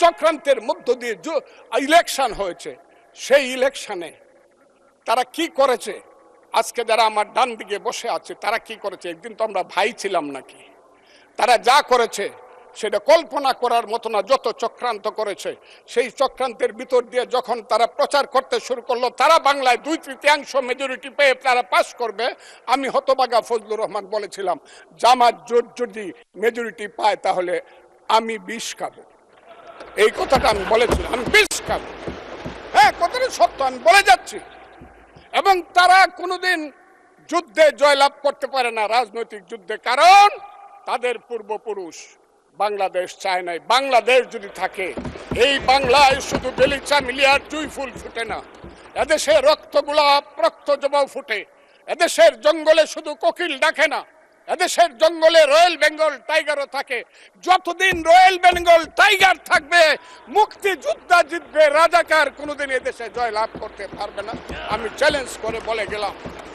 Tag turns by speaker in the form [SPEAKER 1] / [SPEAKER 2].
[SPEAKER 1] চক্রান্তের মধ্য দিয়ে ইলেকশন হয়েছে, সেই ইলেকশনে তারা কি করেছে, আজকে যারা আমার ডান দিকে বসে আছে তারা কি করেছে? একদিন তো আমরা ভাই ছিলাম নাকি? তারা যা করেছে সেটা কল্পনা করার মতো না। যত চক্রান্ত করেছে, সেই চক্রান্তের ভিতর দিয়ে যখন তারা প্রচার করতে শুরু করলো তারা বাংলায় 2/3 মেজরিটি পেয়ে তারা পাশ করবে, আমি হতভাগা ফজলুর রহমান বলেছিলাম জামাত জোট যদি মেজরিটি পায় তাহলে আমি বিষ খাবো। এই কথাটা আমি বলেছিলাম, আমি বিষ খাবো। হ্যাঁ, কথাটা সত্য, আমি বলে যাচ্ছি। এবং তারা কোনোদিন যুদ্ধে জয়লাভ করতে পারে না, রাজনৈতিক যুদ্ধে, কারণ তাদের পূর্বপুরুষ বাংলাদেশ চায় নাই। বাংলাদেশ যদি থাকে, এই বাংলায় শুধু বেলিচা মিলিয়ার জুই ফুল ফুটে না, এদেশে রক্তগোলাপ রক্ত জবাও ফুটে, এদেশের জঙ্গলে শুধু কোকিল ডাকে না, এদেশের জঙ্গলে রয়্যাল বেঙ্গল টাইগারও থাকে। যতদিন রয়্যাল বেঙ্গল টাইগার থাকবে, মুক্তিযোদ্ধা জিতবে, রাজাকার কোনোদিন এদেশে জয় লাভ করতে পারবে না। আমি চ্যালেঞ্জ করে বলে গেলাম।